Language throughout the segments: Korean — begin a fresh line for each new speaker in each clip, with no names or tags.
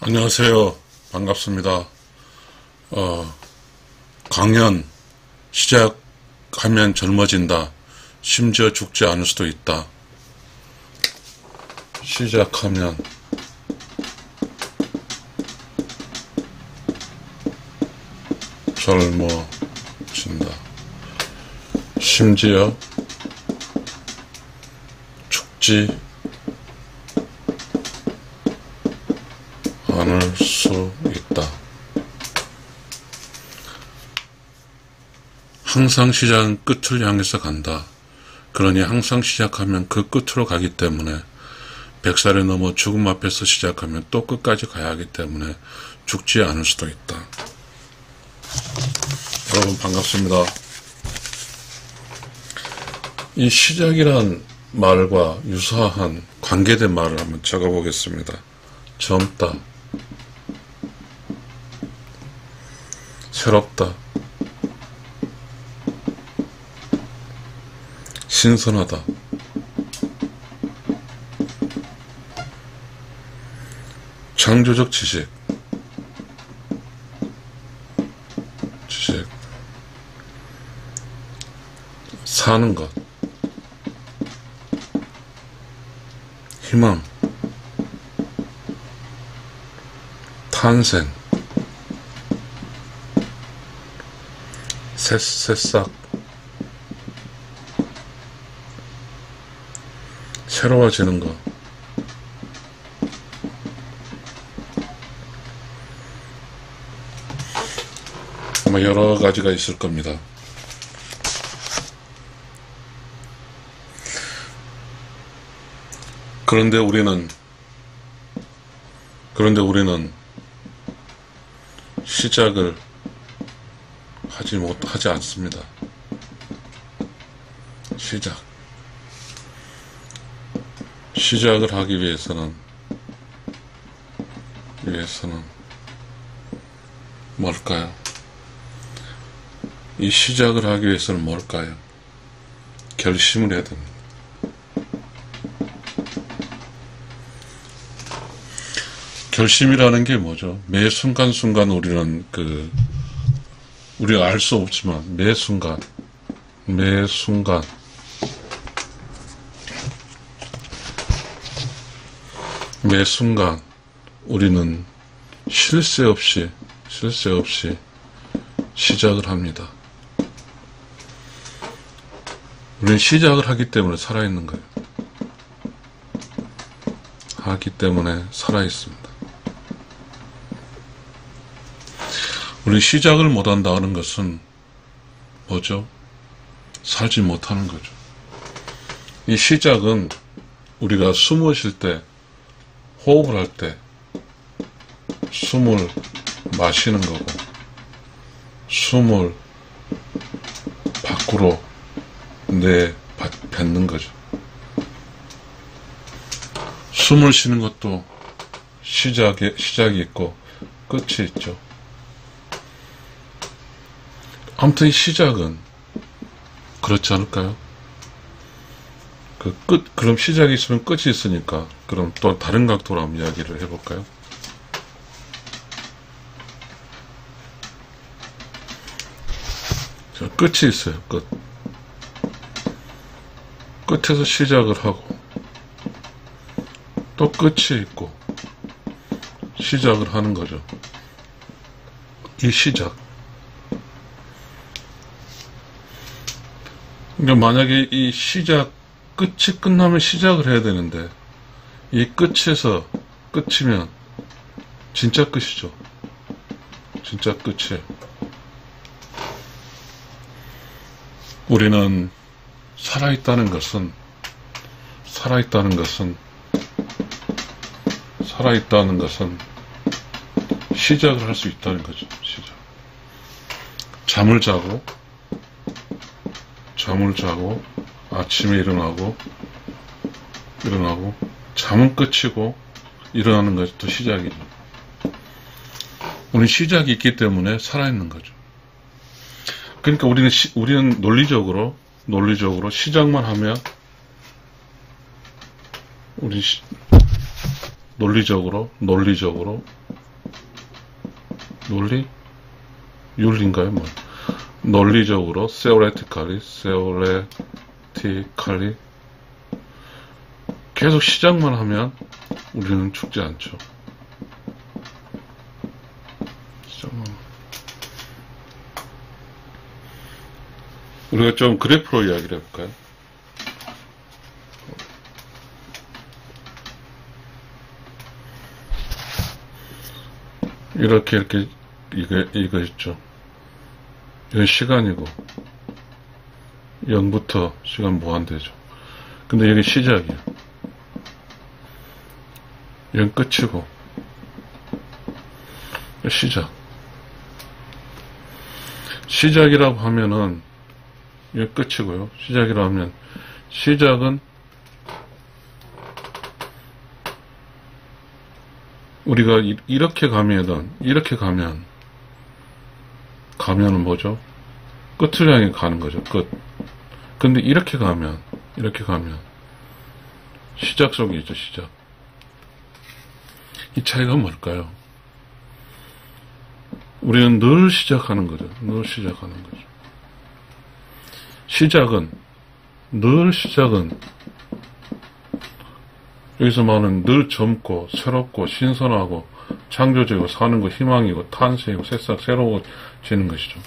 안녕하세요. 반갑습니다. 강연 시작하면 젊어진다. 심지어 죽지 않을 수도 있다. 시작하면 젊어진다. 심지어 죽지 않을 수 있다. 항상 시작은 끝을 향해서 간다. 그러니 항상 시작하면 그 끝으로 가기 때문에 100살이 넘어 죽음 앞에서 시작하면 또 끝까지 가야 하기 때문에 죽지 않을 수도 있다. 여러분 반갑습니다. 이 시작이란 말과 유사한 관계된 말을 한번 적어보겠습니다. 젊다, 새롭다, 신선하다, 창조적 지식, 사는 것, 희망, 탄생, 새싹, 새로워지는 것, 아마 여러 가지가 있을 겁니다. 그런데 우리는 시작을 하지 않습니다. 시작을 하기 위해서는 뭘까요? 이 시작을 하기 위해서는 뭘까요? 결심을 해야 됩니다. 결심이라는 게 뭐죠? 매 순간순간 우리가 알 수 없지만 매 순간 우리는 쉴 새 없이 시작을 합니다. 우리는 시작을 하기 때문에 살아있는 거예요. 하기 때문에 살아있습니다. 우리 시작을 못한다는 것은 뭐죠? 살지 못하는 거죠. 이 시작은 우리가 숨을 쉴 때, 호흡을 할 때 숨을 마시는 거고, 숨을 밖으로 뱉는 거죠. 숨을 쉬는 것도 시작이 있고 끝이 있죠. 아무튼 이 시작은 그렇지 않을까요? 그럼 시작이 있으면 끝이 있으니까, 그럼 또 다른 각도로 한번 이야기를 해볼까요? 자, 끝이 있어요. 끝에서 시작을 하고, 또 끝이 있고, 시작을 하는 거죠. 이 시작. 그러니까 만약에 이 끝이 끝나면 시작을 해야 되는데, 이 끝에서 끝이면 진짜 끝이죠. 진짜 끝이에요. 우리는 살아있다는 것은 시작을 할 수 있다는 거죠. 시작. 잠을 자고 아침에 일어나고 잠은 끝이고 일어나는 것이 또 시작이죠. 우리는 시작이 있기 때문에 살아있는 거죠. 그러니까 우리는 논리적으로 시작만 하면 우리 논리적으로 논리? 윤리인가요? 뭐. 논리적으로, theoretically, 계속 시작만 하면 우리는 죽지 않죠. 시작만. 우리가 좀 그래프로 이야기를 해볼까요? 이렇게 이거 있죠. 이건 시간이고 0부터 시간 무한대죠. 근데 이게 시작이야. 이건 끝이고 시작이라고 하면은 이게 끝이고요. 시작이라고 하면 시작은 우리가 이렇게 가면은 뭐죠? 끝을 향해 가는 거죠. 끝. 근데 이렇게 가면 시작 속에 있죠. 시작. 이 차이가 뭘까요? 우리는 늘 시작하는 거죠. 늘 시작은 여기서 말하는 늘 젊고 새롭고 신선하고 창조적이고 사는 거 희망이고 탄생이고 새싹 새로워지는 것이죠.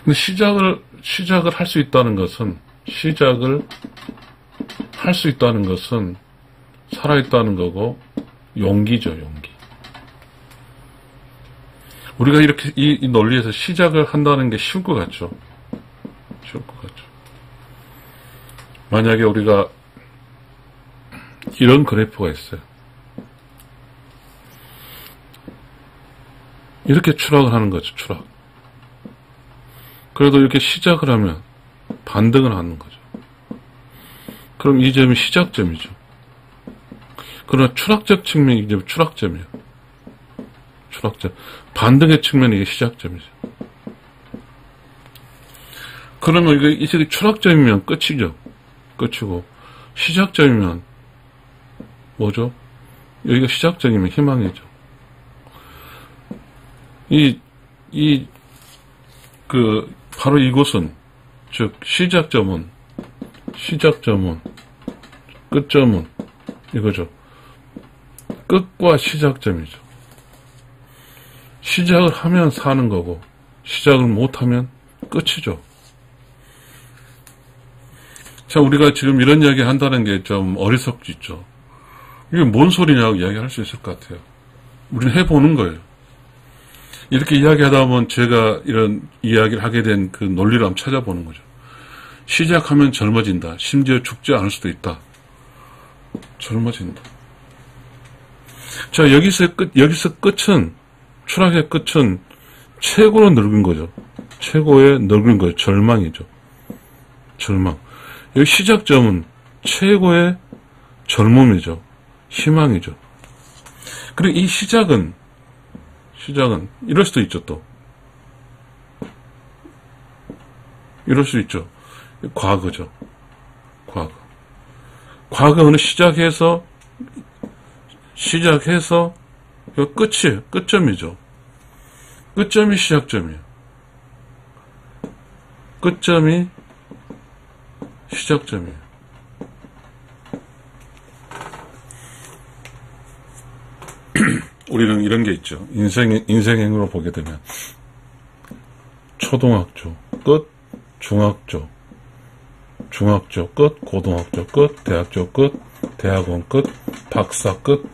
근데 시작을 할 수 있다는 것은 살아있다는 거고 용기죠. 용기. 우리가 이렇게 이 논리에서 시작을 한다는 게 쉬울 것 같죠. 만약에 우리가 이런 그래프가 있어요. 이렇게 추락을 하는 거죠. 추락. 그래도 이렇게 시작을 하면 반등을 하는 거죠. 그럼 이 점이 시작점이죠. 그러나 추락적 측면이 이제 추락점이에요. 추락점. 반등의 측면이 이게 시작점이죠. 그러면 이게 추락점이면 끝이죠. 끝이고 시작점이면 뭐죠? 여기가 시작점이면 희망이죠. 바로 이곳은, 즉, 시작점은, 끝점은, 이거죠. 끝과 시작점이죠. 시작을 하면 사는 거고, 시작을 못하면 끝이죠. 자, 우리가 지금 이런 이야기 한다는 게 좀 어리석지죠. 이게 뭔 소리냐고 이야기할 수 있을 것 같아요. 우리는 해보는 거예요. 이렇게 이야기하다 보면 제가 이런 이야기를 하게 된 그 논리를 한번 찾아보는 거죠. 시작하면 젊어진다. 심지어 죽지 않을 수도 있다. 젊어진다. 자, 여기서 끝은, 추락의 끝은 최고로 늙은 거죠. 최고의 늙은 거예요. 절망이죠. 절망. 여기 시작점은 최고의 젊음이죠. 희망이죠. 그리고 이 시작은 이럴 수도 있죠. 또 이럴 수 있죠. 과거죠. 과거는 시작해서 끝이에요. 끝점이죠. 끝점이 시작점이에요. 끝점이 시작점이에요. 우리는 이런 게 있죠. 인생행으로 보게 되면 초등학교 끝, 중학교 끝, 고등학교 끝, 대학교 끝, 대학원 끝, 박사 끝.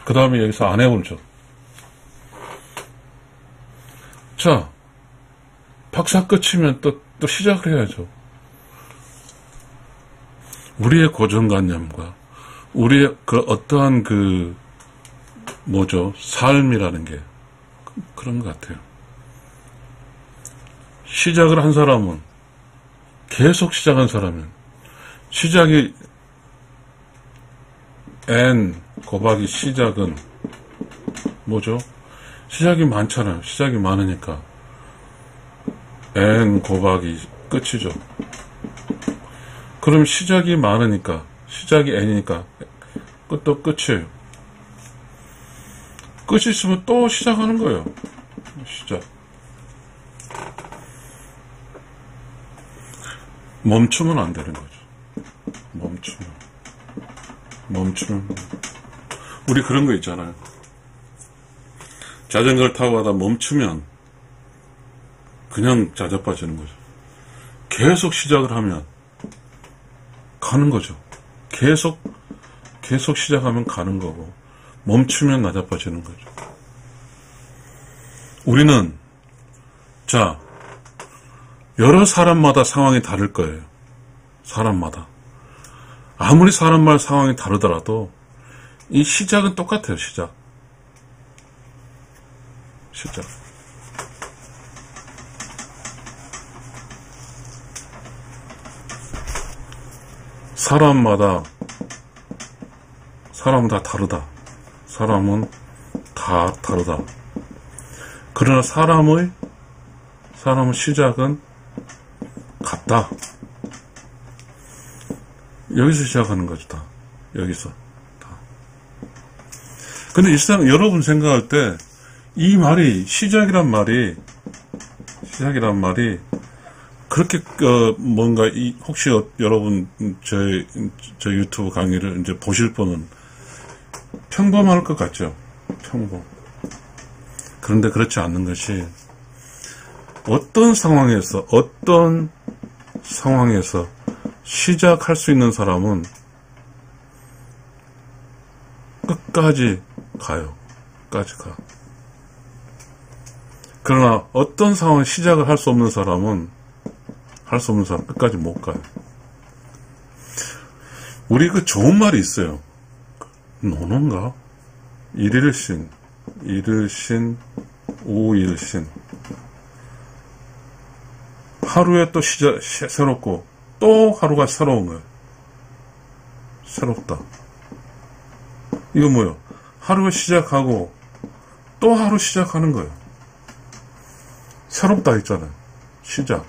그 다음에 여기서 안 해오죠. 자, 박사 끝이면 또 시작을 해야죠. 우리의 고정관념과 우리의 그 어떠한 삶이라는 게 그런 것 같아요. 시작을 한 사람은, 계속 시작한 사람은, 시작이 N 곱하기 시작은 뭐죠? 시작이 많잖아요. 시작이 많으니까 N 곱하기 끝이죠. 그럼 시작이 많으니까, 시작이 N이니까 끝도 끝이에요. 끝이 있으면 또 시작하는 거예요. 시작. 멈추면 안 되는 거죠. 멈추면. 우리 그런 거 있잖아요. 자전거를 타고 가다 멈추면 그냥 자자빠지는 거죠. 계속 시작을 하면 가는 거죠. 계속 시작하면 가는 거고, 멈추면 낮아빠지는 거죠. 우리는, 자, 여러 사람마다 상황이 다를 거예요. 사람마다. 아무리 사람마다 상황이 다르더라도, 이 시작은 똑같아요, 시작. 사람은 다 다르다. 사람은 다 다르다. 그러나 사람의 시작은 같다. 여기서 시작하는 거죠, 다. 여기서. 다. 근데 일상, 여러분 생각할 때, 이 말이, 시작이란 말이, 그렇게, 뭔가, 혹시 여러분, 저 유튜브 강의를 이제 보실 분은 평범할 것 같죠? 평범. 그런데 그렇지 않는 것이, 어떤 상황에서 시작할 수 있는 사람은 끝까지 가요. 끝까지 가. 그러나 어떤 상황에 시작을 할 수 없는 사람은 끝까지 못 가요. 우리 그 좋은 말이 있어요. 노는가? 일일신, 오일신. 하루에 또 새롭고, 또 하루가 새로운 거예요. 새롭다. 이거 뭐예요? 하루에 시작하고, 또 하루 시작하는 거예요. 새롭다 했잖아요. 시작.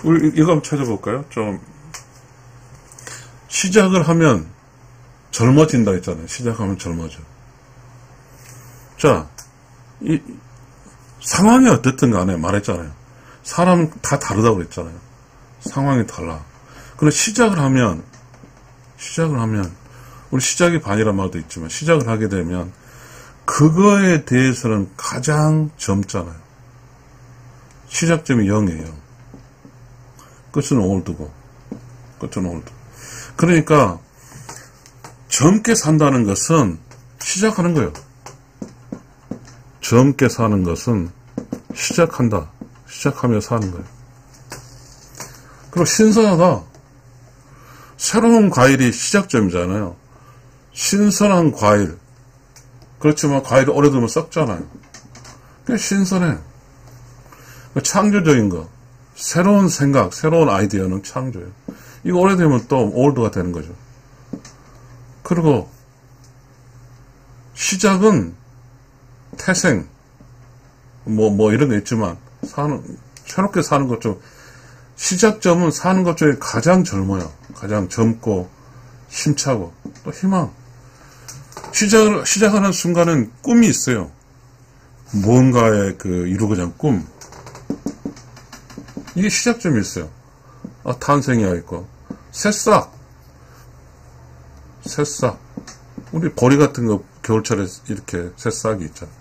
우리 이거 한번 찾아볼까요? 좀 시작을 하면 젊어진다 했잖아요. 시작하면 젊어져. 자, 이 상황이 어떻든 간에 말했잖아요. 사람은 다 다르다고 그랬잖아요. 상황이 달라. 그럼 시작을 하면 우리 시작이 반이란 말도 있지만 시작을 하게 되면 그거에 대해서는 가장 젊잖아요. 시작점이 0이에요. 끝은 올드고. 그러니까 젊게 산다는 것은 시작하는 거예요. 젊게 사는 것은 시작한다. 시작하며 사는 거예요. 그리고 신선하다. 새로운 과일이 시작점이잖아요. 신선한 과일. 그렇지만 과일이 오래 두면 썩잖아요. 그게 신선해. 창조적인 거. 새로운 생각, 새로운 아이디어는 창조예요. 이거 오래되면 또 올드가 되는 거죠. 그리고 시작은 태생, 뭐 이런 게 있지만 새롭게 사는 것 중 시작점은 사는 것 중에 가장 젊어요. 가장 젊고 힘차고 또 희망. 시작하는 순간은 꿈이 있어요. 뭔가의 이루고자 하는 꿈. 이게 시작점이 있어요. 탄생이야 있고. 새싹. 우리 보리 같은 거 겨울철에 이렇게 새싹이 있잖아.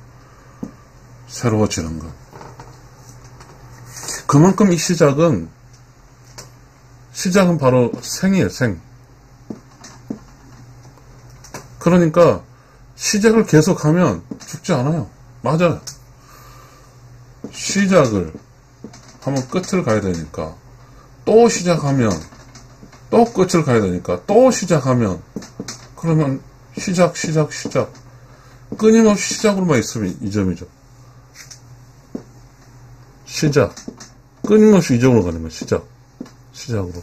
새로워지는 것. 그만큼 이 시작은 바로 생이에요, 생. 그러니까 시작을 계속하면 죽지 않아요. 맞아요. 시작을 하면 끝을 가야 되니까 또 시작하면 또 끝을 가야 되니까 또 시작하면 그러면 시작 끊임없이 시작으로만 있으면 이 점이죠. 시작 끊임없이 이 점으로 가는 거예요. 시작으로.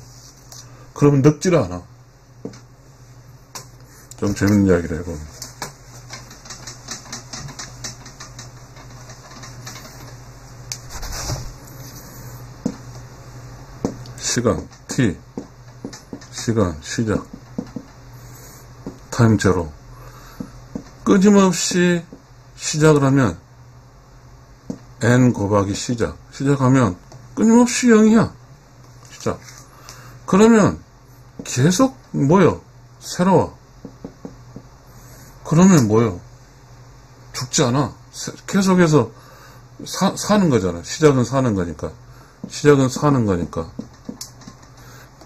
그러면 늙지를 않아. 좀 재밌는 이야기를 해보면 시간 T 시작 타임 제로 끊임없이 시작을 하면 n 곱하기 시작하면 끊임없이 0이야. 시작. 그러면 계속 뭐요? 새로워. 그러면 뭐요? 죽지 않아. 계속해서 사는 거잖아. 시작은 사는 거니까. 시작은 사는 거니까.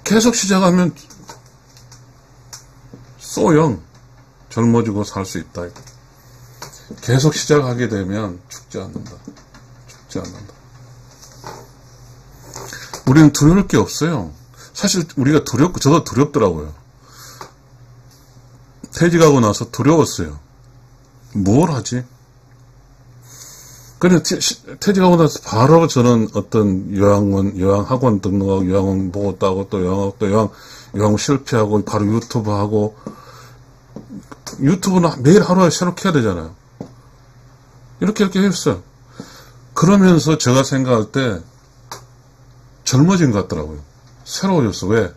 계속 시작하면 소0 젊어지고 살 수 있다. 계속 시작하게 되면 죽지 않는다. 죽지 않는다. 우리는 두려울 게 없어요. 사실 우리가 두렵고 저도 두렵더라고요. 퇴직하고 나서 두려웠어요. 뭘 하지? 그래서 퇴직하고 나서 바로 저는 어떤 요양학원 등록하고 요양원 보고 따고 또 요양원 실패하고 바로 유튜브 하고 유튜브는 매일 하루에 새롭게 해야 되잖아요. 이렇게 했어요. 그러면서 제가 생각할 때 젊어진 것 같더라고요. 새로워졌어. 왜?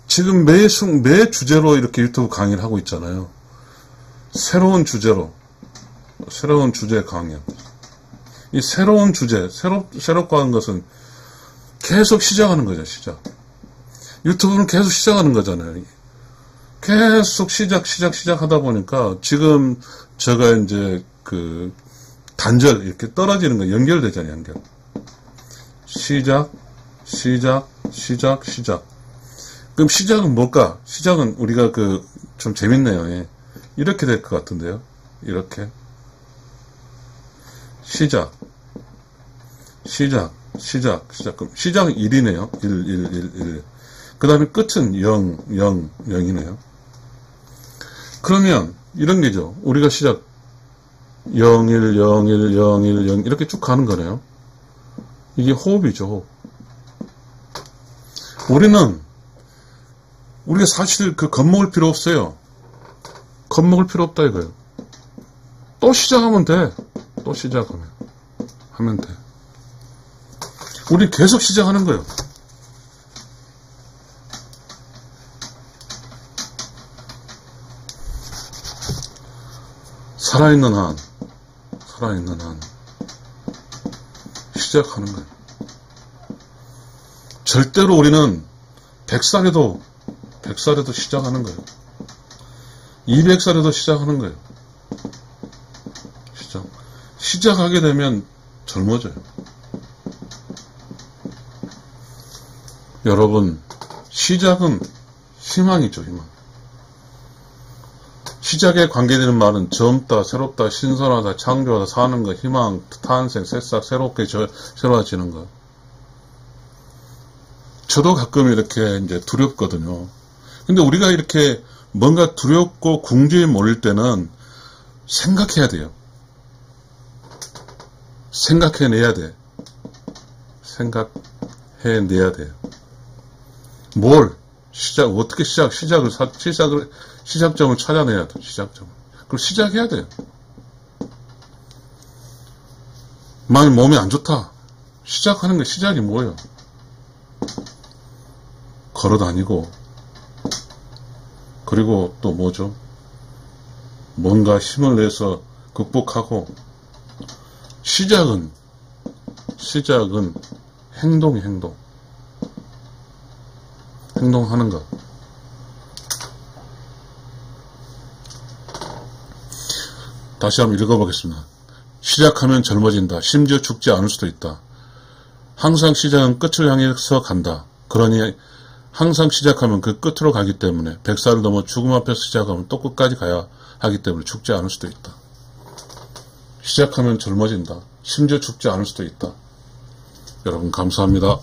지금 매 주제로 이렇게 유튜브 강의를 하고 있잖아요. 새로운 주제 강의. 이 새로운 주제, 새롭고 하는 것은 계속 시작하는 거죠, 시작. 유튜브는 계속 시작하는 거잖아요. 계속 시작하다 보니까 지금 제가 이제 단절, 이렇게 떨어지는 거 연결되잖아요, 연결. 시작. 그럼 시작은 뭘까? 시작은 우리가 좀 재밌네요. 예. 이렇게 될 것 같은데요. 이렇게. 시작. 그럼 시작은 1이네요. 1. 그 다음에 끝은 0이네요. 그러면 이런 게죠. 우리가 시작 0, 1 이렇게 쭉 가는 거네요. 이게 호흡이죠, 호흡. 우리가 사실 겁먹을 필요 없어요. 겁먹을 필요 없다 이거예요. 또 시작하면 돼. 또 하면 돼. 우리 계속 시작하는 거예요. 살아있는 한 시작하는 거예요. 절대로 우리는 100살에도 시작하는 거예요. 200살에도 시작하는 거예요. 시작하게 되면 젊어져요. 여러분, 시작은 희망이죠, 희망. 시작에 관계되는 말은 젊다, 새롭다, 신선하다, 창조하다, 사는 것, 희망, 탄생, 새싹, 새롭게 새로워지는 것. 저도 가끔 이렇게 이제 두렵거든요. 근데 우리가 이렇게 뭔가 두렵고 궁지에 몰릴 때는 생각해야 돼요. 생각해내야 돼. 생각해내야 돼요. 어떻게 시작점을 찾아내야 돼. 그럼 시작해야 돼요. 만약 몸이 안 좋다. 시작하는 게 시작이 뭐예요? 걸어다니고, 그리고 또 뭐죠? 뭔가 힘을 내서 극복하고, 시작은 행동하는 것. 다시 한번 읽어보겠습니다. 시작하면 젊어진다. 심지어 죽지 않을 수도 있다. 항상 시작은 끝을 향해서 간다. 그러니 항상 시작하면 그 끝으로 가기 때문에 100살을 넘어 죽음 앞에서 시작하면 또 끝까지 가야 하기 때문에 죽지 않을 수도 있다. 시작하면 젊어진다. 심지어 죽지 않을 수도 있다. 여러분 감사합니다.